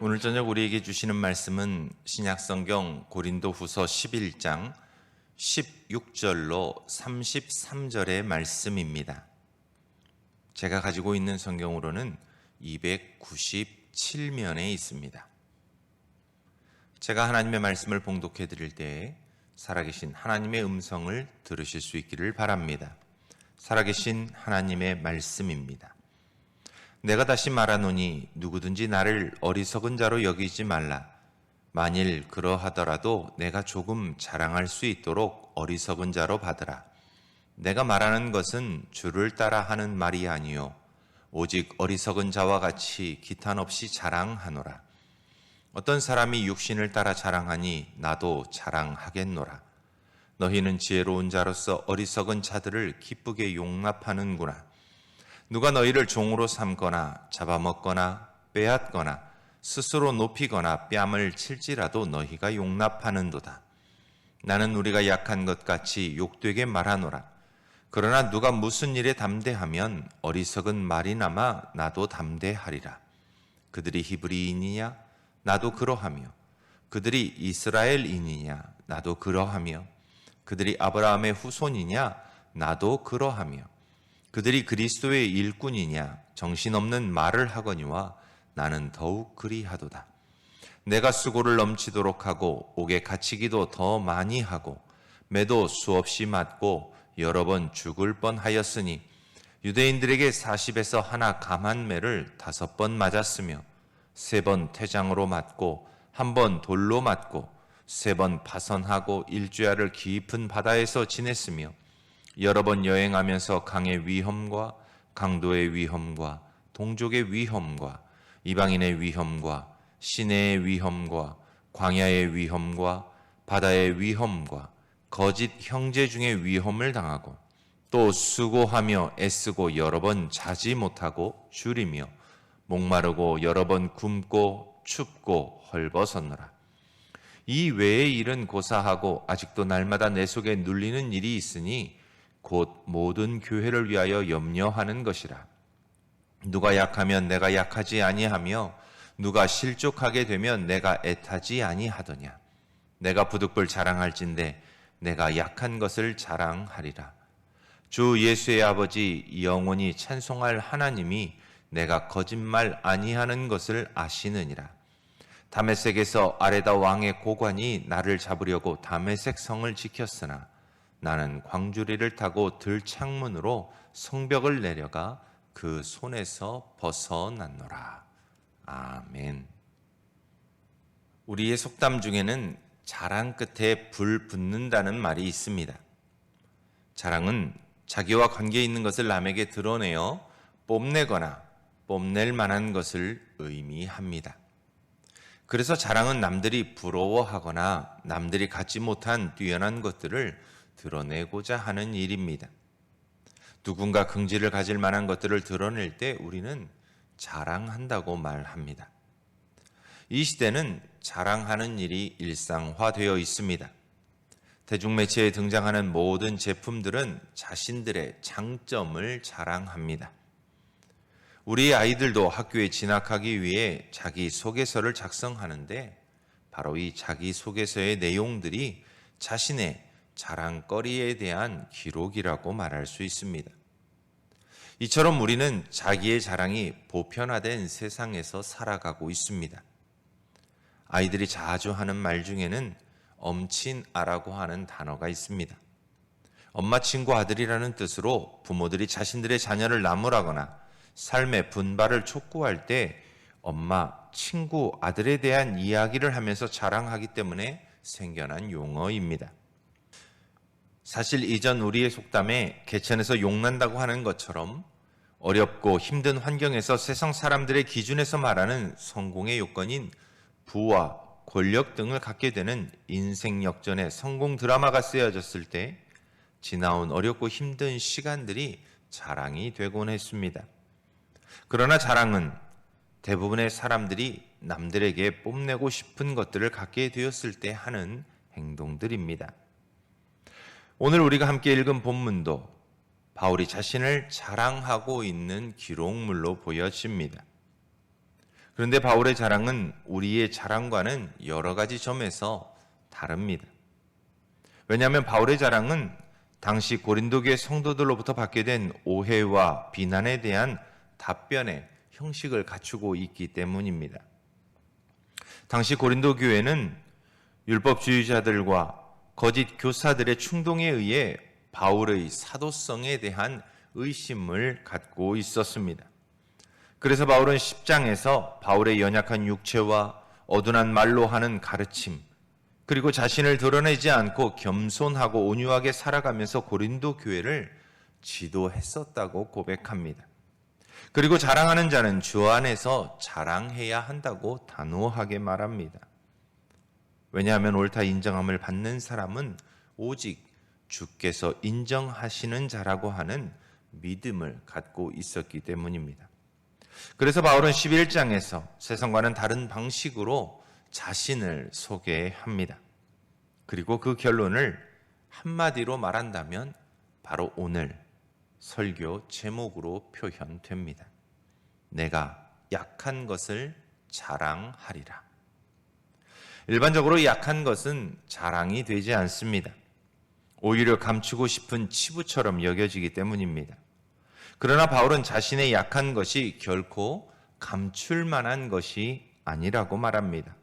오늘 저녁 우리에게 주시는 말씀은 신약성경 고린도후서 11장 16절로 33절의 말씀입니다. 제가 가지고 있는 성경으로는 297면에 있습니다. 제가 하나님의 말씀을 봉독해 드릴 때에 살아계신 하나님의 음성을 들으실 수 있기를 바랍니다. 살아계신 하나님의 말씀입니다. 내가 다시 말하노니 누구든지 나를 어리석은 자로 여기지 말라. 만일 그러하더라도 내가 조금 자랑할 수 있도록 어리석은 자로 받으라. 내가 말하는 것은 주를 따라 하는 말이 아니요 오직 어리석은 자와 같이 기탄 없이 자랑하노라. 어떤 사람이 육신을 따라 자랑하니 나도 자랑하겠노라. 너희는 지혜로운 자로서 어리석은 자들을 기쁘게 용납하는구나. 누가 너희를 종으로 삼거나 잡아먹거나 빼앗거나 스스로 높이거나 뺨을 칠지라도 너희가 용납하는도다. 나는 우리가 약한 것 같이 욕되게 말하노라. 그러나 누가 무슨 일에 담대하면 어리석은 말이나마 나도 담대하리라. 그들이 히브리인이냐? 나도 그러하며 그들이 이스라엘인이냐? 나도 그러하며 그들이 아브라함의 후손이냐? 나도 그러하며 그들이 그리스도의 일꾼이냐? 정신없는 말을 하거니와 나는 더욱 그리하도다. 내가 수고를 넘치도록 하고 옥에 갇히기도 더 많이 하고 매도 수없이 맞고 여러 번 죽을 뻔하였으니 유대인들에게 40에서 하나 감한 매를 5번 맞았으며 3번 퇴장으로 맞고 1번 돌로 맞고 3번 파선하고 일주야를 깊은 바다에서 지냈으며 여러 번 여행하면서 강의 위험과 강도의 위험과 동족의 위험과 이방인의 위험과 시내의 위험과 광야의 위험과 바다의 위험과 거짓 형제 중의 위험을 당하고 또 수고하며 애쓰고 여러 번 자지 못하고 줄이며 목마르고 여러 번 굶고 춥고 헐벗었노라. 이 외의 일은 고사하고 아직도 날마다 내 속에 눌리는 일이 있으니 곧 모든 교회를 위하여 염려하는 것이라. 누가 약하면 내가 약하지 아니하며 누가 실족하게 되면 내가 애타지 아니하더냐. 내가 부득불 자랑할진대 내가 약한 것을 자랑하리라. 주 예수의 아버지 영원히 찬송할 하나님이 내가 거짓말 아니하는 것을 아시느니라. 다메섹에서 아레다 왕의 고관이 나를 잡으려고 다메섹 성을 지켰으나 나는 광주리를 타고 들창문으로 성벽을 내려가 그 손에서 벗어났노라. 아멘. 우리의 속담 중에는 자랑 끝에 불 붙는다는 말이 있습니다. 자랑은 자기와 관계 있는 것을 남에게 드러내어 뽐내거나 뽐낼 만한 것을 의미합니다. 그래서 자랑은 남들이 부러워하거나 남들이 갖지 못한 뛰어난 것들을 드러내고자 하는 일입니다. 누군가 긍지를 가질 만한 것들을 드러낼 때 우리는 자랑한다고 말합니다. 이 시대는 자랑하는 일이 일상화되어 있습니다. 대중매체에 등장하는 모든 제품들은 자신들의 장점을 자랑합니다. 우리 아이들도 학교에 진학하기 위해 자기소개서를 작성하는데 바로 이 자기소개서의 내용들이 자신의 자랑거리에 대한 기록이라고 말할 수 있습니다. 이처럼 우리는 자기의 자랑이 보편화된 세상에서 살아가고 있습니다. 아이들이 자주 하는 말 중에는 엄친아라고 하는 단어가 있습니다. 엄마 친구 아들이라는 뜻으로 부모들이 자신들의 자녀를 나무라거나 삶의 분발을 촉구할 때 엄마, 친구, 아들에 대한 이야기를 하면서 자랑하기 때문에 생겨난 용어입니다. 사실 이전 우리의 속담에 개천에서 용난다고 하는 것처럼 어렵고 힘든 환경에서 세상 사람들의 기준에서 말하는 성공의 요건인 부와 권력 등을 갖게 되는 인생 역전의 성공 드라마가 쓰여졌을 때 지나온 어렵고 힘든 시간들이 자랑이 되곤 했습니다. 그러나 자랑은 대부분의 사람들이 남들에게 뽐내고 싶은 것들을 갖게 되었을 때 하는 행동들입니다. 오늘 우리가 함께 읽은 본문도 바울이 자신을 자랑하고 있는 기록물로 보여집니다. 그런데 바울의 자랑은 우리의 자랑과는 여러 가지 점에서 다릅니다. 왜냐하면 바울의 자랑은 당시 고린도 교회 성도들로부터 받게 된 오해와 비난에 대한 답변의 형식을 갖추고 있기 때문입니다. 당시 고린도 교회는 율법주의자들과 거짓 교사들의 충동에 의해 바울의 사도성에 대한 의심을 갖고 있었습니다. 그래서 바울은 10장에서 바울의 연약한 육체와 어둔한 말로 하는 가르침, 그리고 자신을 드러내지 않고 겸손하고 온유하게 살아가면서 고린도 교회를 지도했었다고 고백합니다. 그리고 자랑하는 자는 주 안에서 자랑해야 한다고 단호하게 말합니다. 왜냐하면 옳다 인정함을 받는 사람은 오직 주께서 인정하시는 자라고 하는 믿음을 갖고 있었기 때문입니다. 그래서 바울은 11장에서 세상과는 다른 방식으로 자신을 소개합니다. 그리고 그 결론을 한마디로 말한다면 바로 오늘 설교 제목으로 표현됩니다. 내가 약한 것을 자랑하리라. 일반적으로 약한 것은 자랑이 되지 않습니다. 오히려 감추고 싶은 치부처럼 여겨지기 때문입니다. 그러나 바울은 자신의 약한 것이 결코 감출 만한 것이 아니라고 말합니다.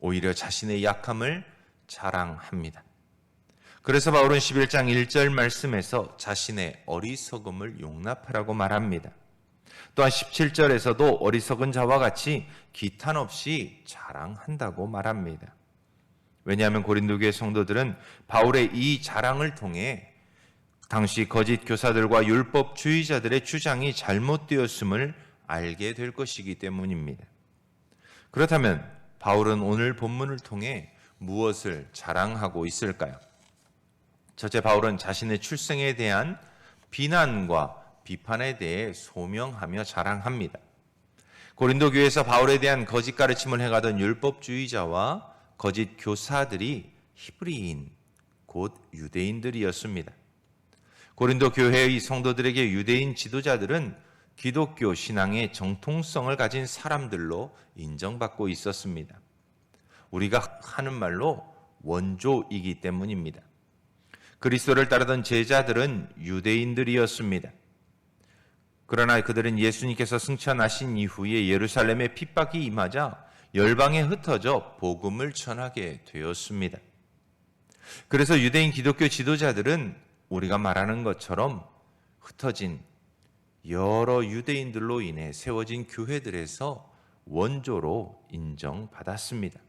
오히려 자신의 약함을 자랑합니다. 그래서 바울은 11장 1절 말씀에서 자신의 어리석음을 용납하라고 말합니다. 또한 17절에서도 어리석은 자와 같이 기탄 없이 자랑한다고 말합니다. 왜냐하면 고린도 교회 성도들은 바울의 이 자랑을 통해 당시 거짓 교사들과 율법주의자들의 주장이 잘못되었음을 알게 될 것이기 때문입니다. 그렇다면 바울은 오늘 본문을 통해 무엇을 자랑하고 있을까요? 첫째, 바울은 자신의 출생에 대한 비난과 비판에 대해 소명하며 자랑합니다. 고린도 교회에서 바울에 대한 거짓 가르침을 해가던 율법주의자와 거짓 교사들이 히브리인, 곧 유대인들이었습니다. 고린도 교회의 성도들에게 유대인 지도자들은 기독교 신앙의 정통성을 가진 사람들로 인정받고 있었습니다. 우리가 하는 말로 원조이기 때문입니다. 그리스도를 따르던 제자들은 유대인들이었습니다. 그러나 그들은 예수님께서 승천하신 이후에 예루살렘에 핍박이 임하자 열방에 흩어져 복음을 전하게 되었습니다. 그래서 유대인 기독교 지도자들은 우리가 말하는 것처럼 흩어진 여러 유대인들로 인해 세워진 교회들에서 원조로 인정받았습니다.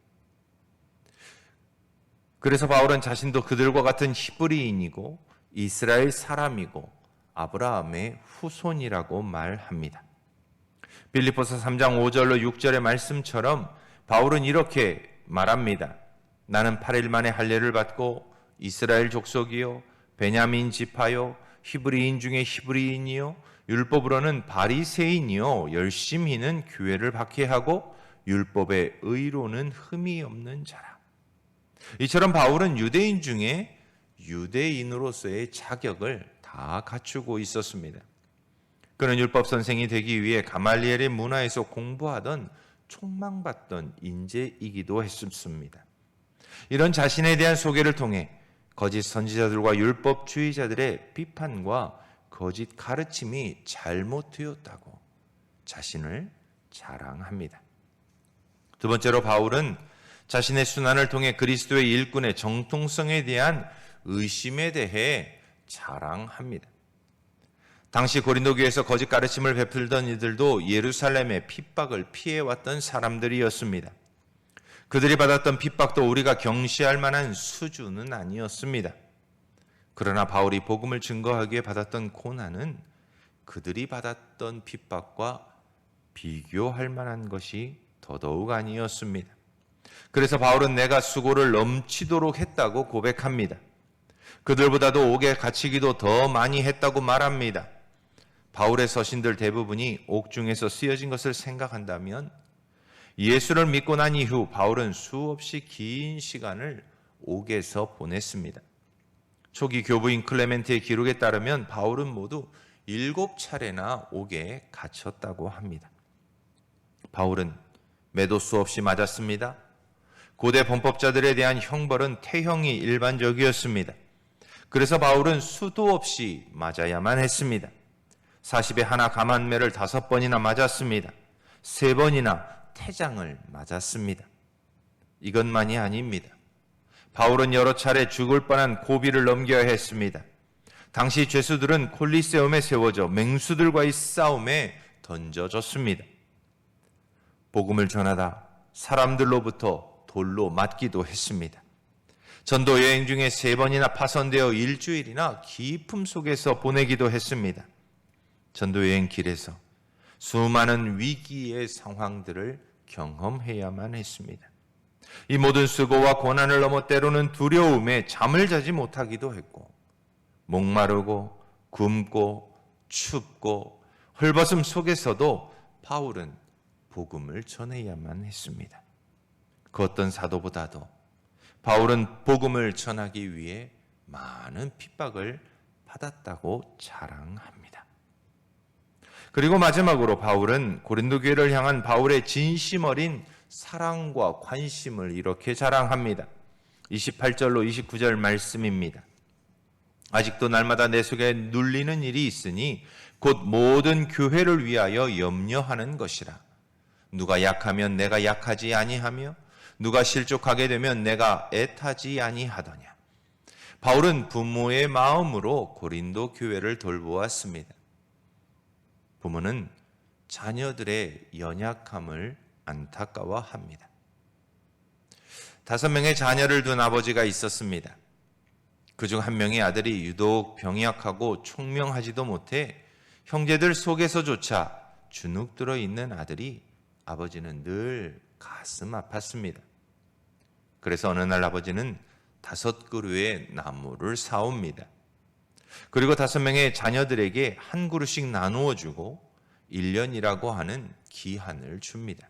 그래서 바울은 자신도 그들과 같은 히브리인이고 이스라엘 사람이고 아브라함의 후손이라고 말합니다. 빌립보서 3장 5절로 6절의 말씀처럼 바울은 이렇게 말합니다. 나는 8일 만에 할례를 받고 이스라엘 족속이요 베냐민 지파요 히브리인 중에 히브리인이요 율법으로는 바리새인이요 열심히는 교회를 박해하고 율법의 의로는 흠이 없는 자라. 이처럼 바울은 유대인 중에 유대인으로서의 자격을 다 갖추고 있었습니다. 그는 율법 선생이 되기 위해 가말리엘의 문화에서 공부하던 촉망받던 인재이기도 했습니다. 이런 자신에 대한 소개를 통해 거짓 선지자들과 율법주의자들의 비판과 거짓 가르침이 잘못되었다고 자신을 자랑합니다. 두 번째로 바울은 자신의 순환을 통해 그리스도의 일꾼의 정통성에 대한 의심에 대해 자랑합니다. 당시 고린도 교회에서 거짓 가르침을 베풀던 이들도 예루살렘의 핍박을 피해왔던 사람들이었습니다. 그들이 받았던 핍박도 우리가 경시할 만한 수준은 아니었습니다. 그러나 바울이 복음을 증거하기 위해 받았던 고난은 그들이 받았던 핍박과 비교할 만한 것이 더더욱 아니었습니다. 그래서 바울은 내가 수고를 넘치도록 했다고 고백합니다. 그들보다도 옥에 갇히기도 더 많이 했다고 말합니다. 바울의 서신들 대부분이 옥중에서 쓰여진 것을 생각한다면 예수를 믿고 난 이후 바울은 수없이 긴 시간을 옥에서 보냈습니다. 초기 교부인 클레멘트의 기록에 따르면 바울은 모두 7차례나 옥에 갇혔다고 합니다. 바울은 매도 수 없이 맞았습니다. 고대 범법자들에 대한 형벌은 태형이 일반적이었습니다. 그래서 바울은 수도 없이 맞아야만 했습니다. 40에 하나 감한매를 5번이나 맞았습니다. 3번이나 태장을 맞았습니다. 이것만이 아닙니다. 바울은 여러 차례 죽을 뻔한 고비를 넘겨야 했습니다. 당시 죄수들은 콜리세움에 세워져 맹수들과의 싸움에 던져졌습니다. 복음을 전하다 사람들로부터 돌로 맞기도 했습니다. 전도 여행 중에 3번이나 파손되어 일주일이나 깊음 속에서 보내기도 했습니다. 전도 여행 길에서 수많은 위기의 상황들을 경험해야만 했습니다. 이 모든 수고와 고난을 넘어 때로는 두려움에 잠을 자지 못하기도 했고, 목마르고 굶고 춥고 헐벗음 속에서도 바울은 복음을 전해야만 했습니다. 그 어떤 사도보다도 바울은 복음을 전하기 위해 많은 핍박을 받았다고 자랑합니다. 그리고 마지막으로 바울은 고린도 교회를 향한 바울의 진심 어린 사랑과 관심을 이렇게 자랑합니다. 28절로 29절 말씀입니다. 아직도 날마다 내 속에 눌리는 일이 있으니 곧 모든 교회를 위하여 염려하는 것이라. 누가 약하면 내가 약하지 아니하며 누가 실족하게 되면 내가 애타지 아니하더냐. 바울은 부모의 마음으로 고린도 교회를 돌보았습니다. 부모는 자녀들의 연약함을 안타까워합니다. 5명의 자녀를 둔 아버지가 있었습니다. 그중 한 명의 아들이 유독 병약하고 총명하지도 못해 형제들 속에서조차 주눅 들어 있는 아들이 아버지는 늘 가슴 아팠습니다. 그래서 어느 날 아버지는 5그루의 나무를 사옵니다. 그리고 5명의 자녀들에게 한 그루씩 나누어 주고 1년이라고 하는 기한을 줍니다.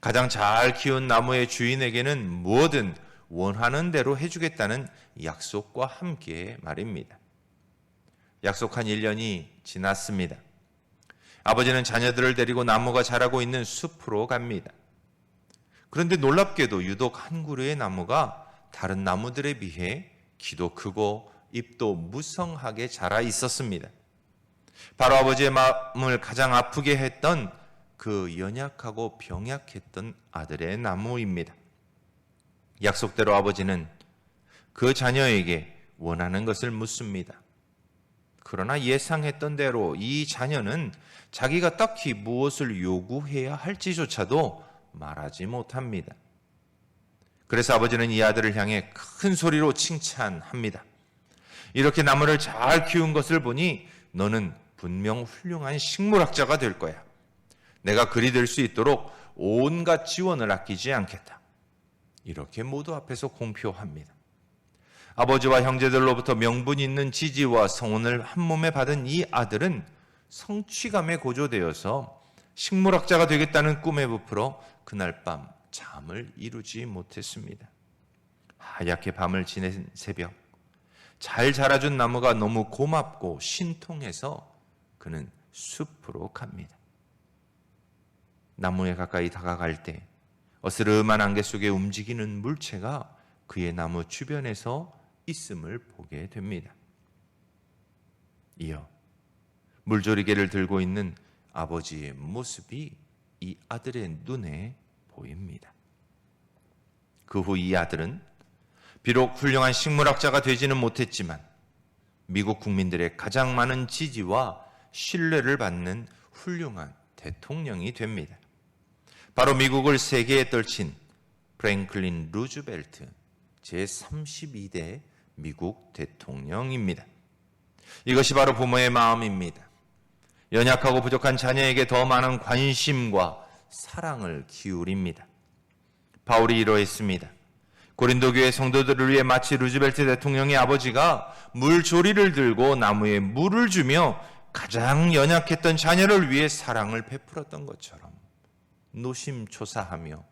가장 잘 키운 나무의 주인에게는 뭐든 원하는 대로 해주겠다는 약속과 함께 말입니다. 약속한 1년이 지났습니다. 아버지는 자녀들을 데리고 나무가 자라고 있는 숲으로 갑니다. 그런데 놀랍게도 유독 한 그루의 나무가 다른 나무들에 비해 키도 크고 잎도 무성하게 자라 있었습니다. 바로 아버지의 마음을 가장 아프게 했던 그 연약하고 병약했던 아들의 나무입니다. 약속대로 아버지는 그 자녀에게 원하는 것을 묻습니다. 그러나 예상했던 대로 이 자녀는 자기가 딱히 무엇을 요구해야 할지조차도 말하지 못합니다. 그래서 아버지는 이 아들을 향해 큰 소리로 칭찬합니다. 이렇게 나무를 잘 키운 것을 보니 너는 분명 훌륭한 식물학자가 될 거야. 내가 그리 될 수 있도록 온갖 지원을 아끼지 않겠다. 이렇게 모두 앞에서 공표합니다. 아버지와 형제들로부터 명분 있는 지지와 성원을 한 몸에 받은 이 아들은 성취감에 고조되어서 식물학자가 되겠다는 꿈에 부풀어 그날 밤 잠을 이루지 못했습니다. 하얗게 밤을 지낸 새벽, 잘 자라준 나무가 너무 고맙고 신통해서 그는 숲으로 갑니다. 나무에 가까이 다가갈 때 어스름한 안개 속에 움직이는 물체가 그의 나무 주변에서 있음을 보게 됩니다. 이어 물조리개를 들고 있는 아버지의 모습이 이 아들의 눈에 보입니다. 그 후 이 아들은 비록 훌륭한 식물학자가 되지는 못했지만 미국 국민들의 가장 많은 지지와 신뢰를 받는 훌륭한 대통령이 됩니다. 바로 미국을 세계에 떨친 프랭클린 루즈벨트 제32대 미국 대통령입니다. 이것이 바로 부모의 마음입니다. 연약하고 부족한 자녀에게 더 많은 관심과 사랑을 기울입니다. 바울이 이러했습니다. 고린도 교회 성도들을 위해 마치 루즈벨트 대통령의 아버지가 물조리를 들고 나무에 물을 주며 가장 연약했던 자녀를 위해 사랑을 베풀었던 것처럼 노심초사하며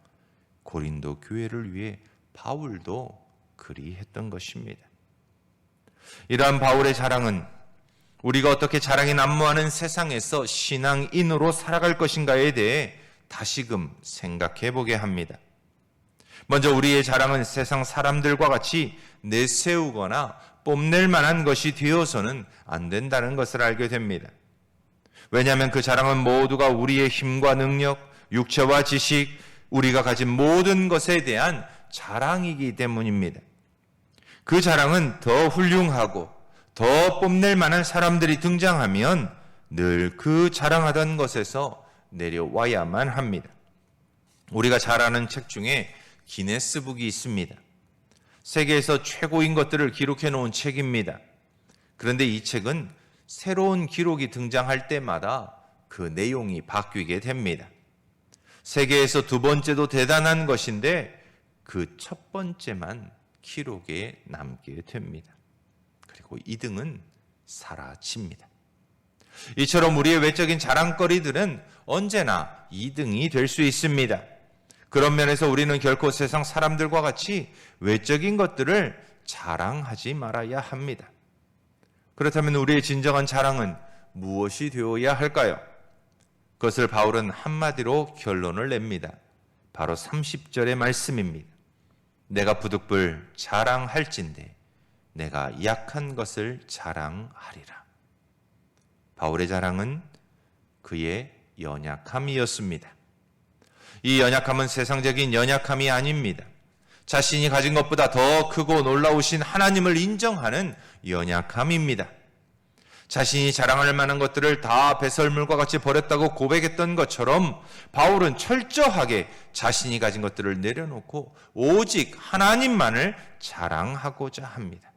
고린도 교회를 위해 바울도 그리했던 것입니다. 이러한 바울의 자랑은 우리가 어떻게 자랑이 난무하는 세상에서 신앙인으로 살아갈 것인가에 대해 다시금 생각해 보게 합니다. 먼저 우리의 자랑은 세상 사람들과 같이 내세우거나 뽐낼 만한 것이 되어서는 안 된다는 것을 알게 됩니다. 왜냐하면 그 자랑은 모두가 우리의 힘과 능력, 육체와 지식, 우리가 가진 모든 것에 대한 자랑이기 때문입니다. 그 자랑은 더 훌륭하고 더 뽐낼 만한 사람들이 등장하면 늘 그 자랑하던 것에서 내려와야만 합니다. 우리가 잘 아는 책 중에 기네스북이 있습니다. 세계에서 최고인 것들을 기록해 놓은 책입니다. 그런데 이 책은 새로운 기록이 등장할 때마다 그 내용이 바뀌게 됩니다. 세계에서 두 번째도 대단한 것인데 그 첫 번째만 기록에 남게 됩니다. 그리고 2등은 사라집니다. 이처럼 우리의 외적인 자랑거리들은 언제나 2등이 될 수 있습니다. 그런 면에서 우리는 결코 세상 사람들과 같이 외적인 것들을 자랑하지 말아야 합니다. 그렇다면 우리의 진정한 자랑은 무엇이 되어야 할까요? 그것을 바울은 한마디로 결론을 냅니다. 바로 30절의 말씀입니다. 내가 부득불 자랑할진대 내가 약한 것을 자랑하리라. 바울의 자랑은 그의 연약함이었습니다. 이 연약함은 세상적인 연약함이 아닙니다. 자신이 가진 것보다 더 크고 놀라우신 하나님을 인정하는 연약함입니다. 자신이 자랑할 만한 것들을 다 배설물과 같이 버렸다고 고백했던 것처럼 바울은 철저하게 자신이 가진 것들을 내려놓고 오직 하나님만을 자랑하고자 합니다.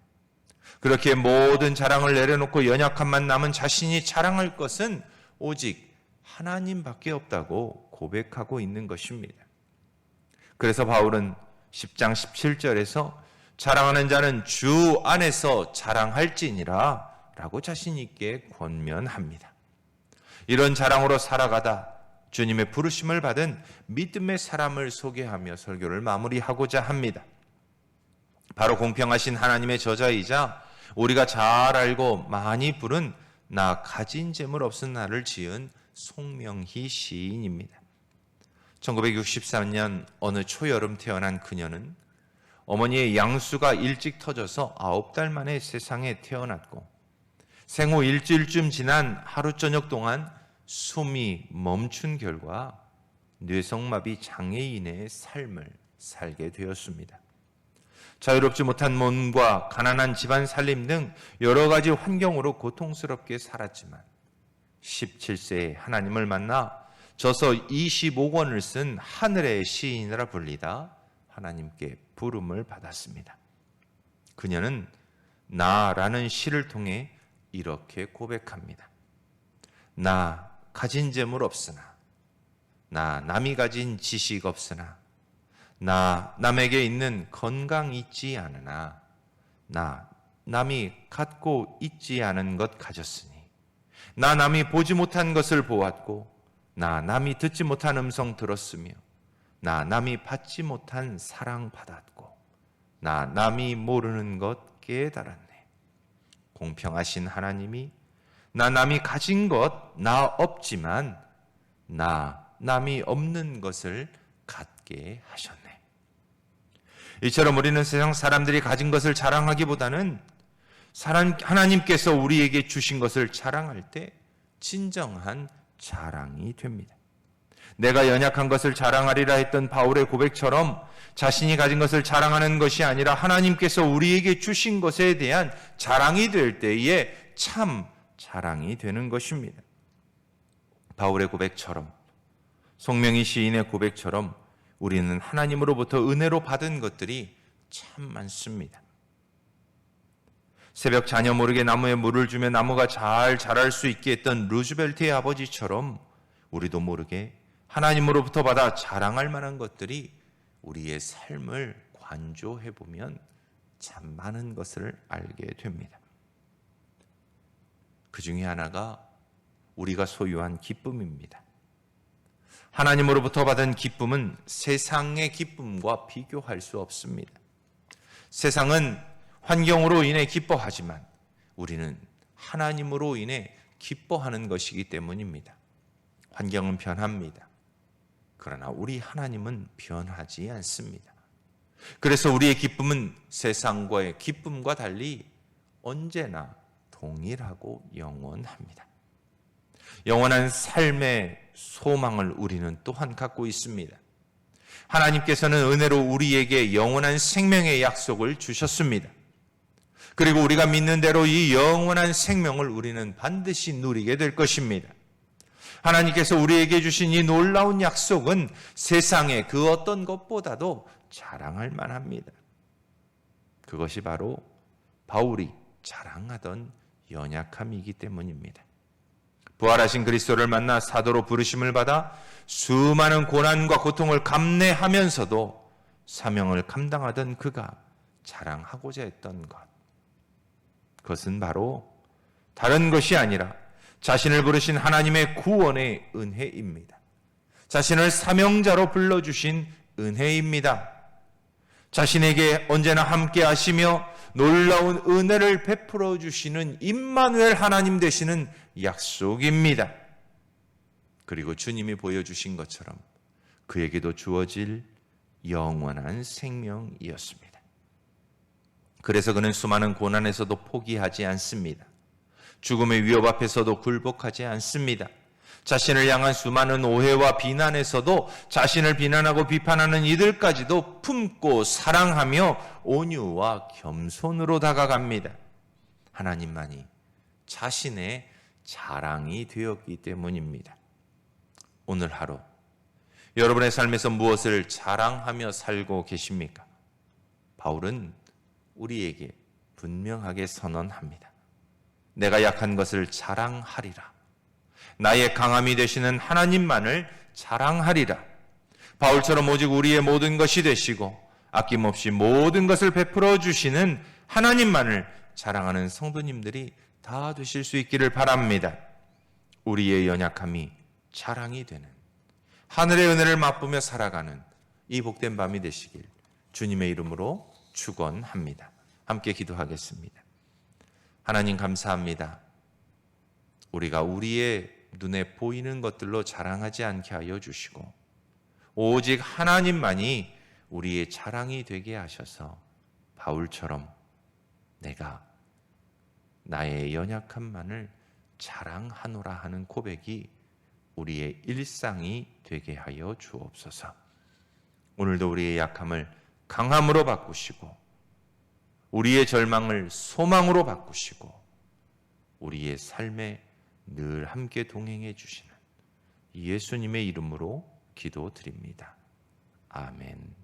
그렇게 모든 자랑을 내려놓고 연약함만 남은 자신이 자랑할 것은 오직 하나님밖에 없다고 고백하고 있는 것입니다. 그래서 바울은 10장 17절에서 자랑하는 자는 주 안에서 자랑할지니라 라고 자신 있게 권면합니다. 이런 자랑으로 살아가다 주님의 부르심을 받은 믿음의 사람을 소개하며 설교를 마무리하고자 합니다. 바로 공평하신 하나님의 저자이자 우리가 잘 알고 많이 부른 나 가진 재물 없은 나를 지은 송명희 시인입니다. 1963년 어느 초여름 태어난 그녀는 어머니의 양수가 일찍 터져서 9달 만에 세상에 태어났고 생후 일주일쯤 지난 하루 저녁 동안 숨이 멈춘 결과 뇌성마비 장애인의 삶을 살게 되었습니다. 자유롭지 못한 몸과 가난한 집안 살림 등 여러 가지 환경으로 고통스럽게 살았지만 17세에 하나님을 만나 저서 25권을 쓴 하늘의 시인이라 불리다 하나님께 부름을 받았습니다. 그녀는 나라는 시를 통해 이렇게 고백합니다. 나 가진 재물 없으나, 나 남이 가진 지식 없으나, 나 남에게 있는 건강 있지 않으나, 나 남이 갖고 있지 않은 것 가졌으니, 나 남이 보지 못한 것을 보았고, 나 남이 듣지 못한 음성 들었으며, 나 남이 받지 못한 사랑 받았고, 나 남이 모르는 것 깨달았네. 공평하신 하나님이 나 남이 가진 것 나 없지만 나 남이 없는 것을 갖게 하셨네. 이처럼 우리는 세상 사람들이 가진 것을 자랑하기보다는 하나님께서 우리에게 주신 것을 자랑할 때 진정한 자랑이 됩니다. 내가 연약한 것을 자랑하리라 했던 바울의 고백처럼 자신이 가진 것을 자랑하는 것이 아니라 하나님께서 우리에게 주신 것에 대한 자랑이 될 때에 참 자랑이 되는 것입니다. 바울의 고백처럼, 송명희 시인의 고백처럼 우리는 하나님으로부터 은혜로 받은 것들이 참 많습니다. 새벽 자녀 모르게 나무에 물을 주며 나무가 잘 자랄 수 있게 했던 루즈벨트의 아버지처럼 우리도 모르게 하나님으로부터 받아 자랑할 만한 것들이 우리의 삶을 관조해 보면 참 많은 것을 알게 됩니다. 그 중에 하나가 우리가 소유한 기쁨입니다. 하나님으로부터 받은 기쁨은 세상의 기쁨과 비교할 수 없습니다. 세상은 환경으로 인해 기뻐하지만 우리는 하나님으로 인해 기뻐하는 것이기 때문입니다. 환경은 변합니다. 그러나 우리 하나님은 변하지 않습니다. 그래서 우리의 기쁨은 세상과의 기쁨과 달리 언제나 동일하고 영원합니다. 영원한 삶의 소망을 우리는 또한 갖고 있습니다. 하나님께서는 은혜로 우리에게 영원한 생명의 약속을 주셨습니다. 그리고 우리가 믿는 대로 이 영원한 생명을 우리는 반드시 누리게 될 것입니다. 하나님께서 우리에게 주신 이 놀라운 약속은 세상의 그 어떤 것보다도 자랑할 만합니다. 그것이 바로 바울이 자랑하던 연약함이기 때문입니다. 부활하신 그리스도를 만나 사도로 부르심을 받아 수많은 고난과 고통을 감내하면서도 사명을 감당하던 그가 자랑하고자 했던 것, 그것은 바로 다른 것이 아니라 자신을 부르신 하나님의 구원의 은혜입니다. 자신을 사명자로 불러주신 은혜입니다. 자신에게 언제나 함께 하시며 놀라운 은혜를 베풀어 주시는 임마누엘 하나님 되시는 약속입니다. 그리고 주님이 보여주신 것처럼 그에게도 주어질 영원한 생명이었습니다. 그래서 그는 수많은 고난에서도 포기하지 않습니다. 죽음의 위협 앞에서도 굴복하지 않습니다. 자신을 향한 수많은 오해와 비난에서도 자신을 비난하고 비판하는 이들까지도 품고 사랑하며 온유와 겸손으로 다가갑니다. 하나님만이 자신의 자랑이 되었기 때문입니다. 오늘 하루 여러분의 삶에서 무엇을 자랑하며 살고 계십니까? 바울은 우리에게 분명하게 선언합니다. 내가 약한 것을 자랑하리라. 나의 강함이 되시는 하나님만을 자랑하리라. 바울처럼 오직 우리의 모든 것이 되시고 아낌없이 모든 것을 베풀어 주시는 하나님만을 자랑하는 성도님들이 다 되실 수 있기를 바랍니다. 우리의 연약함이 자랑이 되는 하늘의 은혜를 맛보며 살아가는 이 복된 밤이 되시길 주님의 이름으로 축원합니다. 함께 기도하겠습니다. 하나님 감사합니다. 우리가 우리의 눈에 보이는 것들로 자랑하지 않게 하여 주시고 오직 하나님만이 우리의 자랑이 되게 하셔서 바울처럼 내가 나의 연약함만을 자랑하노라 하는 고백이 우리의 일상이 되게 하여 주옵소서. 오늘도 우리의 약함을 강함으로 바꾸시고 우리의 절망을 소망으로 바꾸시고 우리의 삶에 늘 함께 동행해 주시는 예수님의 이름으로 기도드립니다. 아멘.